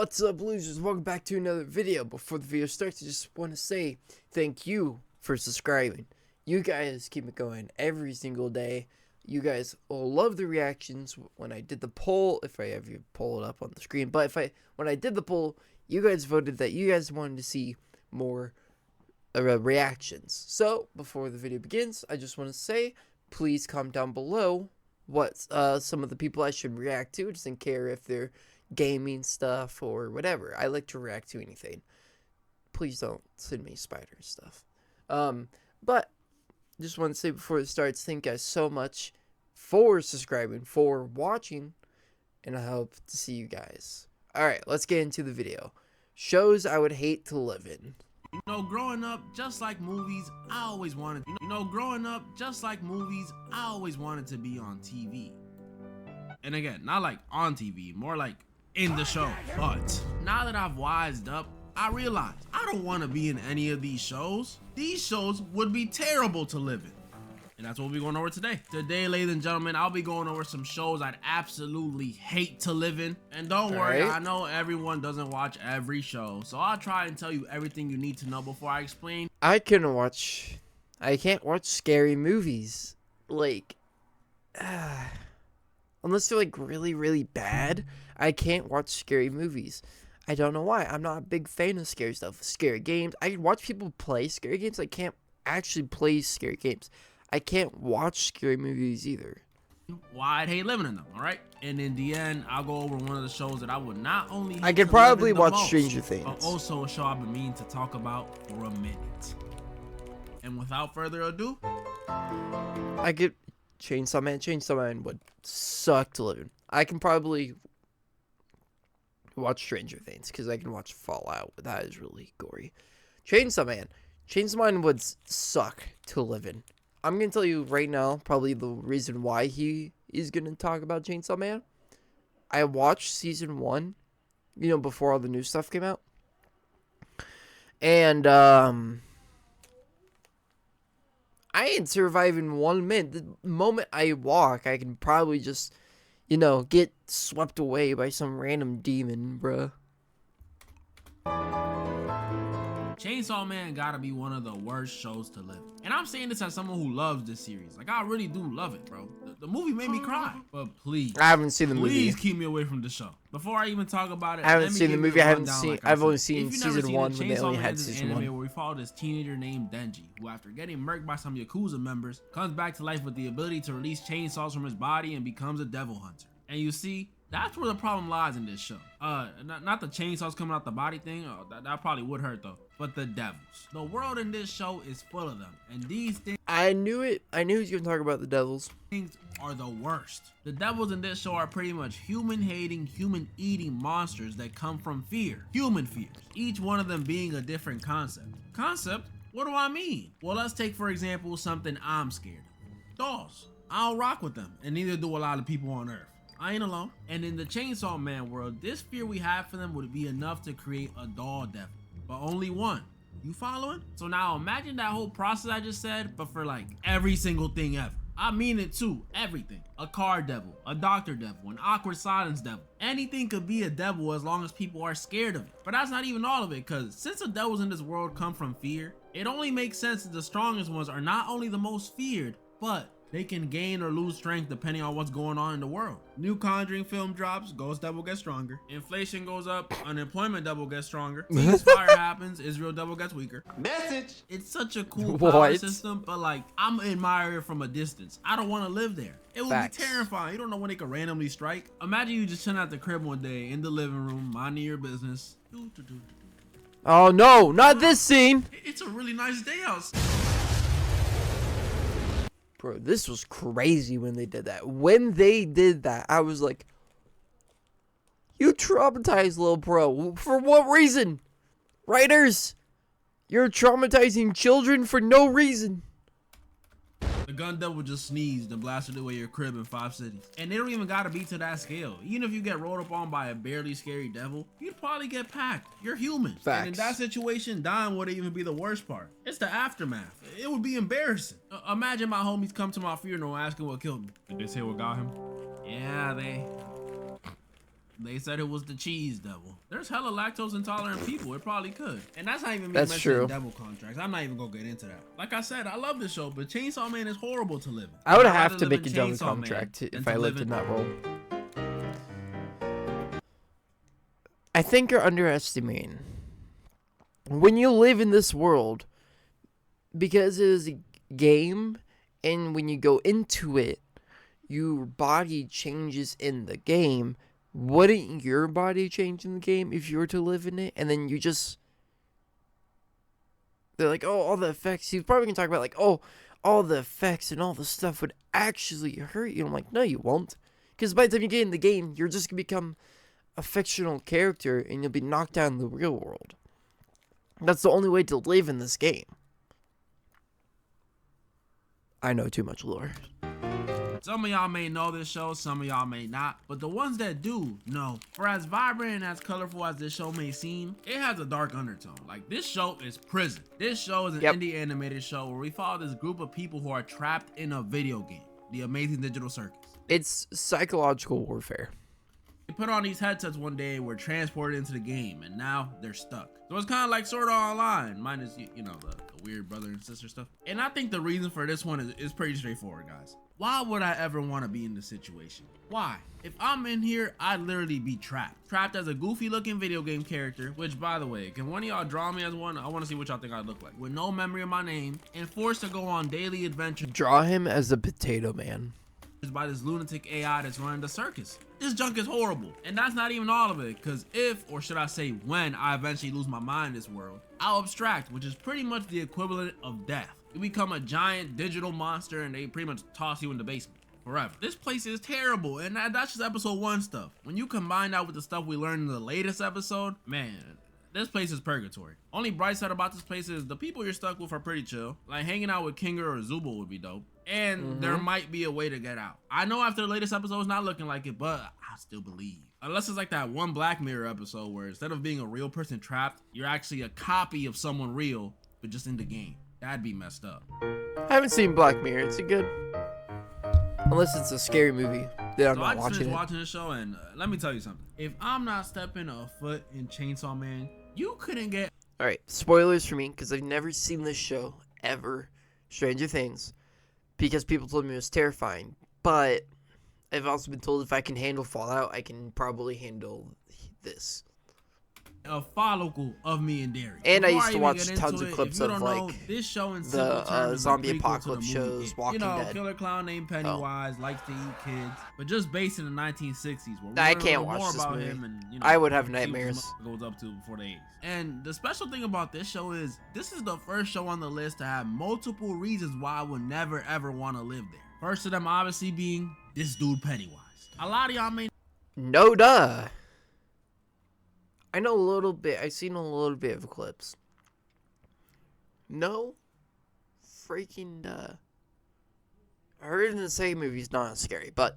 What's up, losers? Welcome back to another video. Before the video starts, I just want to say thank you for subscribing. You guys keep it going every single day. You guys will love the reactions when I did the poll, if I ever pull it up on the screen. But when I did the poll, you guys voted that you guys wanted to see more reactions. So before the video begins, I just want to say, please comment down below what some of the people I should react to. I just don't care if they're gaming stuff or whatever. I like to react to anything. Please don't send me spider stuff. But just want to say before it starts, thank you guys so much for subscribing, for watching, and I hope to see you guys. Alright, let's get into the video. Shows I would hate to live in. You know, growing up, just like movies, I always wanted to be on TV. And again, not like on TV, more like in the show. But now that I've wised up, I realize I don't want to be in any of these shows. These shows would be terrible to live in. And that's what we'll be going over today. Today, ladies and gentlemen, I'll be going over some shows I'd absolutely hate to live in. And don't worry, I know everyone doesn't watch every show, so I'll try and tell you everything you need to know before I explain. I can't watch scary movies. Like, unless they're like really bad, I can't watch scary movies. I don't know why. I'm not a big fan of scary stuff. Scary games. I can watch people play scary games. I can't actually play scary games. I can't watch scary movies either. Why I'd hate living in them, alright? And in the end, I'll go over one of the shows that I would not only hate I could probably watch Stranger Things, but also a show I've been meaning to talk about for a minute. And without further ado, I could Chainsaw Man. Chainsaw Man would suck to live in. I can probably watch Stranger Things because I can watch Fallout. That is really gory. Chainsaw Man. Chainsaw Man would suck to live in. I'm going to tell you right now, probably the reason why he is going to talk about Chainsaw Man. I watched season 1, you know, before all the new stuff came out. And, I ain't surviving 1 minute. The moment I walk, I can probably just, you know, get swept away by some random demon, bruh. Chainsaw Man gotta be one of the worst shows to live in. And I'm saying this as someone who loves this series. Like, I really do love it, bro. The movie made me cry. But please, I haven't seen the movie. Please keep me away from the show. Before I even talk about it, I haven't seen the movie. I've only seen season 1 when they only had season 1. Where we follow this teenager named Denji, who after getting murked by some Yakuza members, comes back to life with the ability to release chainsaws from his body and becomes a devil hunter. And you see, that's where the problem lies in this show. Not the chainsaws coming out the body thing. That probably would hurt though. But the devils. The world in this show is full of them. And these things... I knew it. I knew he was going to talk about the devils. Things are the worst. The devils in this show are pretty much human-hating, human-eating monsters that come from fear. Human fears. Each one of them being a different concept. Concept? What do I mean? Well, let's take, for example, something I'm scared of. Dolls. I don't rock with them. And neither do a lot of people on Earth. I ain't alone. And in the Chainsaw Man world, this fear we have for them would be enough to create a doll devil. But only one. You following? So now imagine that whole process I just said, but for like every single thing ever. I mean it too. Everything. A car devil, a doctor devil, an awkward silence devil. Anything could be a devil as long as people are scared of it. But that's not even all of it, because since the devils in this world come from fear, it only makes sense that the strongest ones are not only the most feared, but they can gain or lose strength depending on what's going on in the world. New Conjuring film drops, Ghost Devil gets stronger. Inflation goes up, unemployment devil gets stronger. Ceasefire happens, Israel devil gets weaker. Message! It's such a cool power system, but like, I'm admiring it from a distance. I don't want to live there. It would be terrifying. You don't know when they could randomly strike. Imagine you just chilling at the crib one day in the living room, minding your business. Oh no, not this scene! It's a really nice day outside. Bro, this was crazy when they did that. When they did that, I was like, you traumatized little bro. For what reason? Writers, you're traumatizing children for no reason. The gun devil just sneezed and blasted away your crib in 5 cities. And they don't even gotta be to that scale. Even if you get rolled up on by a barely scary devil, you'd probably get packed. You're human. Facts. And in that situation, dying wouldn't even be the worst part. It's the aftermath. It would be embarrassing. Imagine my homies come to my funeral asking what killed me. Did they say what got him? Yeah, They said it was the cheese devil. There's hella lactose intolerant people. It probably could. And that's not even me That's mentioning true. devil contracts. I'm not even gonna get into that. Like I said, I love this show, but Chainsaw Man is horrible to live in. I would I'd have rather to live make in a devil Chainsaw Man contract than if to I live lived in that world. I think you're underestimating. When you live in this world, because it is a game, and when you go into it, your body changes in the game. Wouldn't your body change in the game if you were to live in it? And then you just... They're like, oh, all the effects. He's probably going to talk about, like, oh, all the effects and all the stuff would actually hurt you. I'm like, no, you won't. Because by the time you get in the game, you're just going to become a fictional character and you'll be knocked down in the real world. That's the only way to live in this game. I know too much lore. Some of y'all may know this show, some of y'all may not, but the ones that do know, for as vibrant and as colorful as this show may seem, it has a dark undertone. Like, this show is prison. This show is an indie animated show where we follow this group of people who are trapped in a video game, the amazing digital circus. It's psychological warfare. They put on these headsets one day, were transported into the game, and now they're stuck. So it's kind of like Sword Art Online, minus, you know, the weird brother and sister stuff. And I think the reason for this one is pretty straightforward, guys. Why would I ever want to be in this situation? Why? If I'm in here, I'd literally be trapped. Trapped as a goofy looking video game character, which, by the way, can one of y'all draw me as one? I want to see what y'all think I look like. With no memory of my name, and forced to go on daily adventures. Draw him as a potato man. By this lunatic AI that's running the circus. This junk is horrible. And that's not even all of it, because if, or should I say when, I eventually lose my mind in this world, I'll abstract, which is pretty much the equivalent of death. You become a giant digital monster and they pretty much toss you in the basement forever. This place is terrible, and that's just episode 1 stuff. When you combine that with the stuff we learned in the latest episode, man, this place is purgatory. Only bright side about this place is the people you're stuck with are pretty chill. Like hanging out with Kinger or Zubul would be dope. And there might be a way to get out. I know after the latest episode it's not looking like it, but I still believe. Unless it's like that one Black Mirror episode where instead of being a real person trapped, you're actually a copy of someone real, but just in the game. That'd be messed up. I haven't seen Black Mirror. Is it good? Unless it's a scary movie. Then I'm not watching it. Watching the show, and let me tell you something. If I'm not stepping a foot in Chainsaw Man, you couldn't get... Alright, spoilers for me, because I've never seen this show, ever. Stranger Things. Because people told me it was terrifying. But I've also been told if I can handle Fallout, I can probably handle this. A follicle of me and Derry. And I used to watch tons of clips of like this show in the zombie apocalypse shows, Walking Dead. Killer clown named Pennywise likes to eat kids, but just based in the 1960s. Where I can't watch this movie. And, you know, I would have nightmares. Goes up to before the 80s. And the special thing about this show is this is the first show on the list to have multiple reasons why I would never ever want to live there. First of them obviously being this dude Pennywise. A lot of y'all may no duh. I know a little bit. I've seen a little bit of clips. No freaking duh. I heard in the same movie's not as scary, but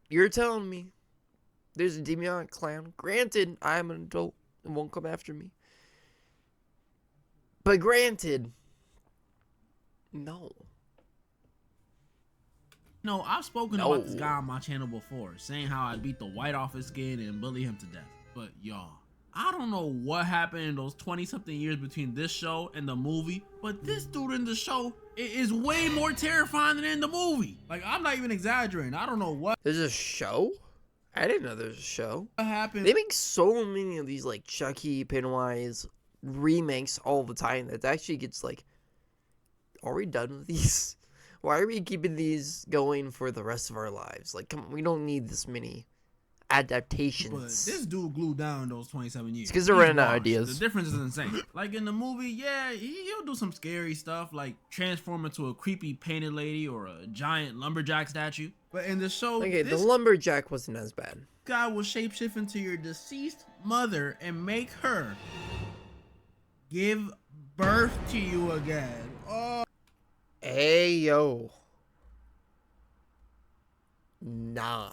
you're telling me there's a demonic clown. Granted, I am an adult and won't come after me. But granted, no. No, I've spoken about this guy on my channel before, saying how I beat the white off his skin and bully him to death. But y'all, I don't know what happened in those 20-something years between this show and the movie, but this dude in the show is way more terrifying than in the movie. Like, I'm not even exaggerating. I don't know what. There's a show? I didn't know there's a show. What happened? They make so many of these, like, Chucky, Pennywise remakes all the time that actually gets, like, are we done with these? Why are we keeping these going for the rest of our lives? Like, come on, we don't need this many adaptations. But this dude glued down those 27 years. It's because they're running out of ideas. The difference is insane. Like in the movie, yeah, he'll do some scary stuff, like transform into a creepy painted lady or a giant lumberjack statue. But in the show, okay, the lumberjack wasn't as bad. Guy will shapeshift into your deceased mother and make her give birth to you again. Oh. Hey, yo. Nah.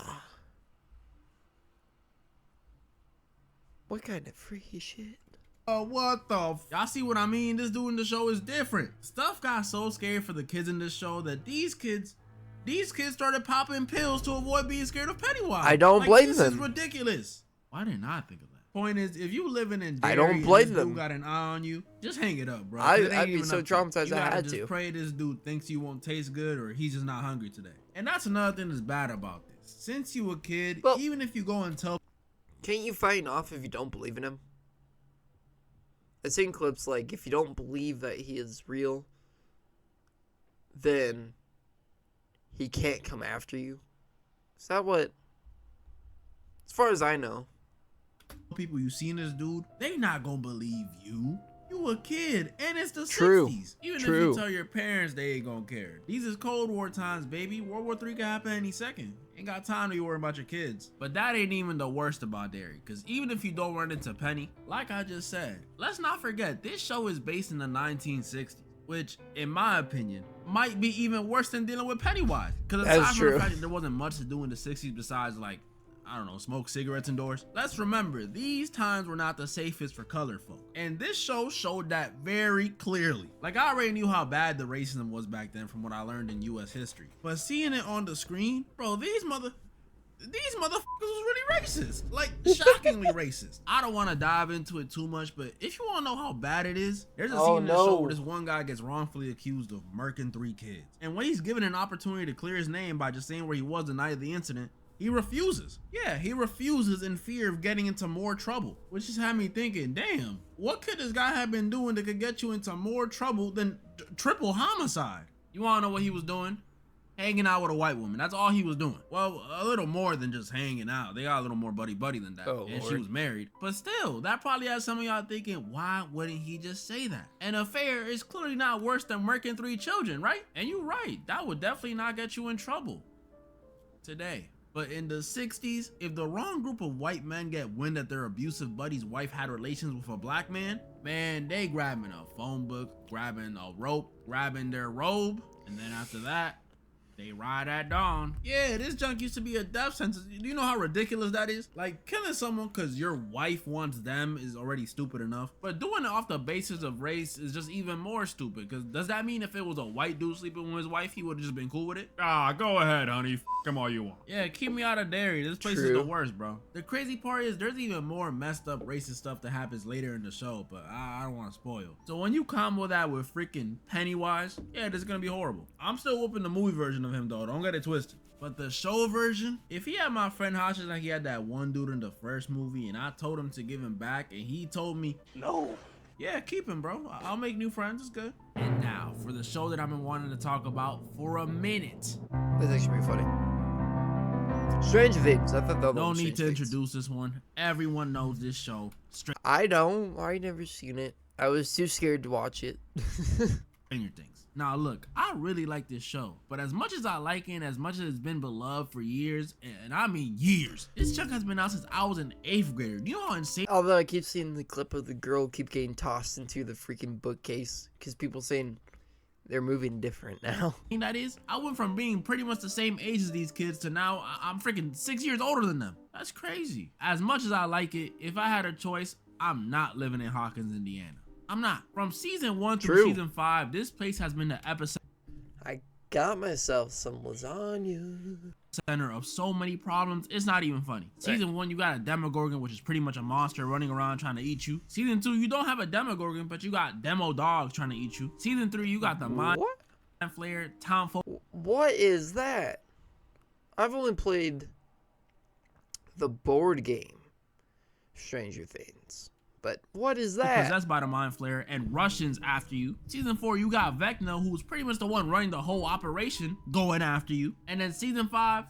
What kind of freaky shit? What the y'all see what I mean? This dude in the show is different. Stuff got so scary for the kids in this show that these kids These kids started popping pills to avoid being scared of Pennywise. I don't blame them. This is ridiculous. Why didn't I think of that? Point is, if you living in Derry, I don't blame them. Dude got an eye on you, just hang it up, bro. I'd be so traumatized I had to. Pray this dude thinks you won't taste good or he's just not hungry today. And that's another thing that's bad about this. Since you a kid, well, even if you go and tell, can't you fight off if you don't believe in him? I've seen clips like if you don't believe that he is real, then he can't come after you. Is that what? As far as I know. People you seen this dude, they not gonna believe you. You a kid, and it's the True. 60s. Even True. if you tell your parents, they ain't gonna care. These is Cold War times, baby. World War III can happen any second. Ain't got time to be worrying about your kids. But that ain't even the worst about Derry, because even if you don't run into Penny, like I just said, let's not forget this show is based in the 1960s, which, in my opinion, might be even worse than dealing with Pennywise. Because aside from the fact that there wasn't much to do in the 60s besides, like, I don't know, smoke cigarettes indoors. Let's remember, these times were not the safest for colored folk. And this show showed that very clearly. Like, I already knew how bad the racism was back then from what I learned in US history. But seeing it on the screen, bro, these motherfuckers was really racist. Like, shockingly racist. I don't want to dive into it too much, but if you want to know how bad it is, there's a scene in the show where this one guy gets wrongfully accused of murking 3 kids. And when he's given an opportunity to clear his name by just saying where he was the night of the incident, he refuses. Yeah, he refuses in fear of getting into more trouble, which just had me thinking, damn, what could this guy have been doing that could get you into more trouble than triple homicide? You wanna know what he was doing? Hanging out with a white woman. That's all he was doing. Well, a little more than just hanging out. They got a little more buddy-buddy than that. Oh, and Lord. She was married. But still, that probably has some of y'all thinking, why wouldn't he just say that? An affair is clearly not worse than murking 3 children, right? And you're right. That would definitely not get you in trouble today. But in the 60s, if the wrong group of white men get wind that their abusive buddy's wife had relations with a black man, they grabbing a phone book, grabbing a rope, grabbing their robe, and then after that, they ride at dawn. Yeah, this junk used to be a death sentence. Do you know how ridiculous that is? Like, killing someone because your wife wants them is already stupid enough. But doing it off the basis of race is just even more stupid. Because does that mean if it was a white dude sleeping with his wife, he would have just been cool with it? Ah, go ahead, honey. F him all you want. Yeah, keep me out of Derry. This place is the worst, bro. The crazy part is there's even more messed up racist stuff that happens later in the show, but I don't want to spoil. So when you combo that with freaking Pennywise, yeah, this is going to be horrible. I'm still whooping the movie version of him though, don't get it twisted. But the show version, if he had my friend Hawkins like he had that one dude in the first movie and I told him to give him back and he told me no, yeah, keep him, bro. I'll make new friends, it's good. And now for the show that I've been wanting to talk about for a minute. That's actually pretty funny. Stranger Things. I thought that was no need to introduce this one. Everyone knows this show. I don't. I never seen it. I was too scared to watch it. Stranger Things. Now look, I really like this show, but as much as I like it, as much as it's been beloved for years, and I mean years, this junk has been out since I was an 8th grader. Do you know how insane? Although I keep seeing the clip of the girl keep getting tossed into the freaking bookcase because people saying they're moving different now. That is, I went from being pretty much the same age as these kids to now I'm freaking 6 years older than them. That's crazy. As much as I like it, if I had a choice, I'm not living in Hawkins, Indiana. I'm not. From season 1 through season 5, this place has been the epicenter. I got myself some lasagna. Center of so many problems, it's not even funny. Season 1, you got a Demogorgon, which is pretty much a monster running around trying to eat you. Season 2, you don't have a Demogorgon, but you got demo dogs trying to eat you. Season 3, you got the mind flare, town folk. What is that? I've only played the board game Stranger Things. But what is that? Possessed by the mind flare and Russians after you. Season 4, you got Vecna, who's pretty much the one running the whole operation, going after you. And then season 5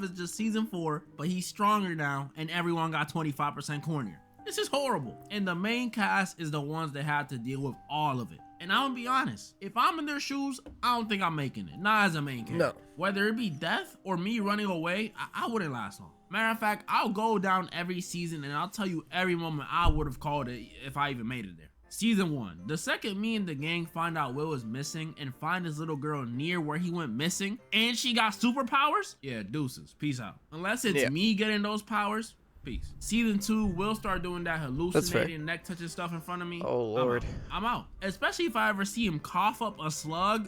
is just season 4, but he's stronger now, and everyone got 25% cornier. This is horrible. And the main cast is the ones that have to deal with all of it. And I'm gonna be honest, if I'm in their shoes, I don't think I'm making it. Not as a main character. No. Whether it be death or me running away, I wouldn't last long. Matter of fact, I'll go down every season and I'll tell you every moment I would have called it if I even made it there. Season 1. The second me and the gang find out Will is missing and find his little girl near where he went missing and she got superpowers, yeah, deuces. Peace out. Unless it's me getting those powers, peace. Season 2, Will start doing that hallucinating neck touching stuff in front of me. Oh, Lord. I'm out. Especially if I ever see him cough up a slug.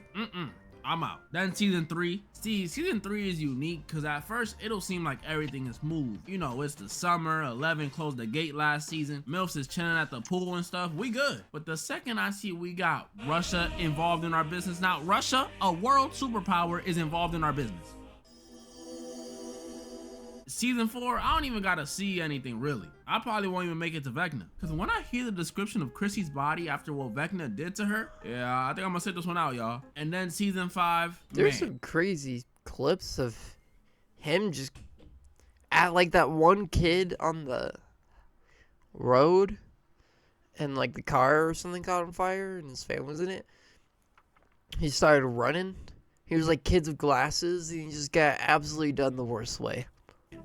I'm out. Then season 3. See, season 3 is unique because at first it'll seem like everything is smooth. You know, it's the summer, 11 closed the gate last season, MILFs is chilling at the pool and stuff, we good. But the second I see we got Russia involved in our business, now Russia, a world superpower, is involved in our business. Season 4, I don't even gotta see anything really. I probably won't even make it to Vecna. Cause when I hear the description of Chrissy's body after what Vecna did to her, yeah, I think I'm gonna sit this one out, y'all. And then season 5, There's some crazy clips of him just at like that one kid on the road and like the car or something caught on fire and his family was in it. He started running. He was like kids with glasses and he just got absolutely done the worst way.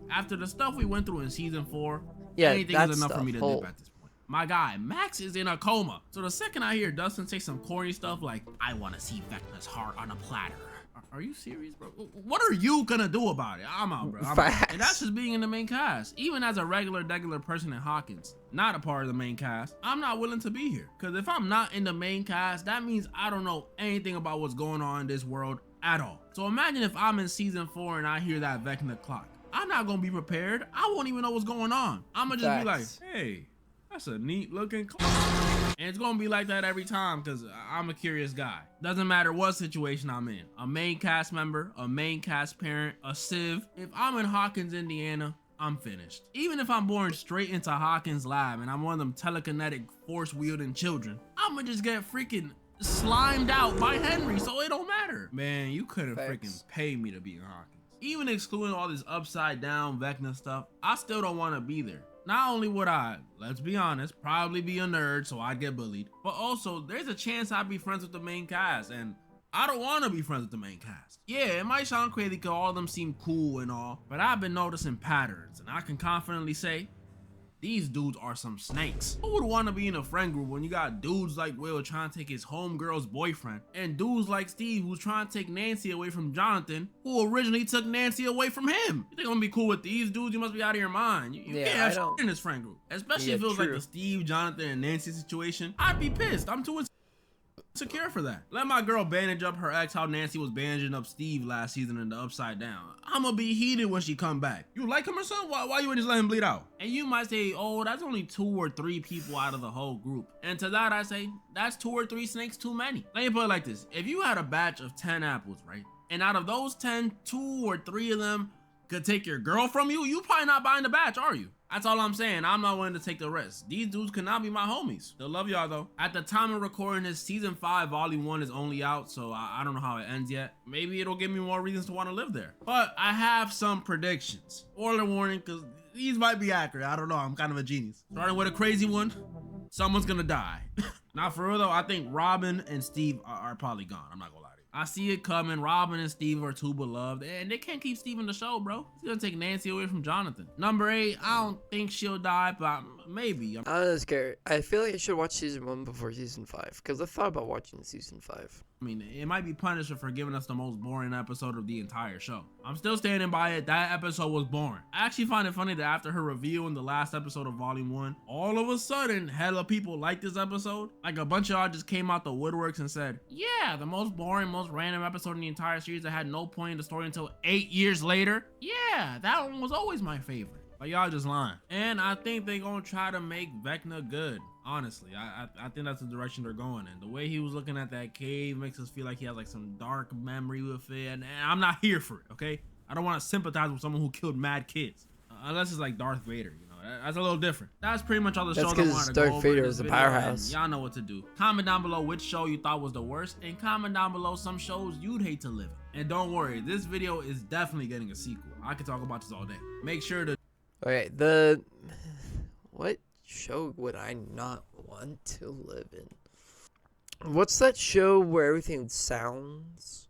After the stuff we went through in season 4, Yeah, anything is enough for me to dip at this point. My guy, Max is in a coma. So the second I hear Dustin say some corny stuff like, I want to see Vecna's heart on a platter. Are you serious, bro? What are you gonna do about it? I'm out, bro. I'm out. And that's just being in the main cast. Even as a regular person in Hawkins, not a part of the main cast, I'm not willing to be here. Because if I'm not in the main cast, that means I don't know anything about what's going on in this world at all. So imagine if I'm in season 4 and I hear that Vecna clock. I'm not gonna be prepared. I won't even know what's going on. I'm gonna just be like, hey, that's a neat looking clock. And it's gonna be like that every time because I'm a curious guy. Doesn't matter what situation I'm in. A main cast member, a main cast parent, a civ. If I'm in Hawkins, Indiana, I'm finished. Even if I'm born straight into Hawkins lab and I'm one of them telekinetic force wielding children, I'm gonna just get freaking slimed out by Henry, so it don't matter. Man, you couldn't freaking pay me to be in Hawkins. Even excluding all this upside down Vecna stuff, I still don't want to be there. Not only would I, let's be honest, probably be a nerd so I'd get bullied, but also there's a chance I'd be friends with the main cast, and I don't want to be friends with the main cast. Yeah, it might sound crazy because all of them seem cool and all, but I've been noticing patterns, and I can confidently say, these dudes are some snakes. Who would want to be in a friend group when you got dudes like Will trying to take his homegirl's boyfriend and dudes like Steve who's trying to take Nancy away from Jonathan, who originally took Nancy away from him? You think I'm gonna be cool with these dudes? You must be out of your mind. You can't have shit in this friend group. Especially if it was like the Steve, Jonathan, and Nancy situation. I'd be pissed. I'm too insecure for that. Let my girl bandage up her ex how Nancy was bandaging up Steve last season in the Upside Down. I'ma be heated when she come back. You like him or something? Why you just let him bleed out? And you might say, oh, that's only 2 or 3 people out of the whole group. And to that I say, that's 2 or 3 snakes too many. Let me put it like this. If you had a batch of 10 apples, right? And out of those 10, 2 or 3 of them could take your girl from you, you probably not buying the batch, are you? That's all I'm saying. I'm not willing to take the risk. These dudes cannot be my homies. They'll love y'all though. At the time of recording this, season 5 volume 1 is only out, so I don't know how it ends yet. Maybe it'll give me more reasons to want to live there. But I have some predictions. Spoiler warning, because these might be accurate. I don't know. I'm kind of a genius. Starting with a crazy one. Someone's gonna die. Now for real though, I think Robin and Steve are probably gone. I'm not gonna lie. I see it coming. Robin and Steve are too beloved, and they can't keep Steve in the show, bro. He's gonna take Nancy away from Jonathan. Number 8, I don't think she'll die, but maybe. I'm scared. I feel like I should watch season 1 before season 5, because I thought about watching season 5. I mean, it might be Punisher for giving us the most boring episode of the entire show. I'm still standing by it. That episode was boring. I actually find it funny that after her review in the last episode of volume 1, all of a sudden, hella people liked this episode. Like a bunch of y'all just came out the woodworks and said, yeah, the most boring, most random episode in the entire series that had no point in the story until 8 years later. Yeah, that one was always my favorite. But y'all just lying. And I think they gonna try to make Vecna good. Honestly, I think that's the direction they're going in. The way he was looking at that cave makes us feel like he has like some dark memory with it, and I'm not here for it, okay? I don't want to sympathize with someone who killed mad kids. Unless it's like Darth Vader, you know? That's a little different. That's pretty much all the shows I wanted to go over. Darth Vader is a powerhouse. Y'all know what to do. Comment down below which show you thought was the worst, and comment down below some shows you'd hate to live in. And don't worry, this video is definitely getting a sequel. I could talk about this all day. Make sure to... Okay, what show would I not want to live in? What's that show where everything sounds?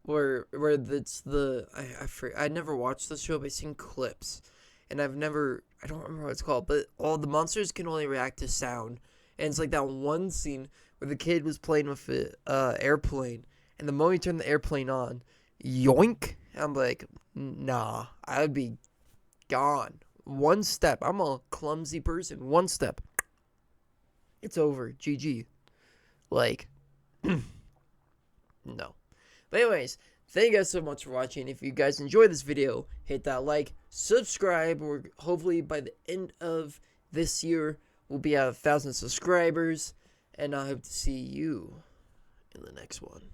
Where it's the I never watched the show, but I've seen clips, and I don't remember what it's called, but all the monsters can only react to sound, and it's like that one scene where the kid was playing with the airplane, and the moment you turn the airplane on, yoink! I'm like, nah, I would be gone. One step. I'm a clumsy person. One step. It's over. GG. Like, no. But anyways, thank you guys so much for watching. If you guys enjoyed this video, hit that like, subscribe, or hopefully by the end of this year, we'll be at 1,000 subscribers. And I hope to see you in the next one.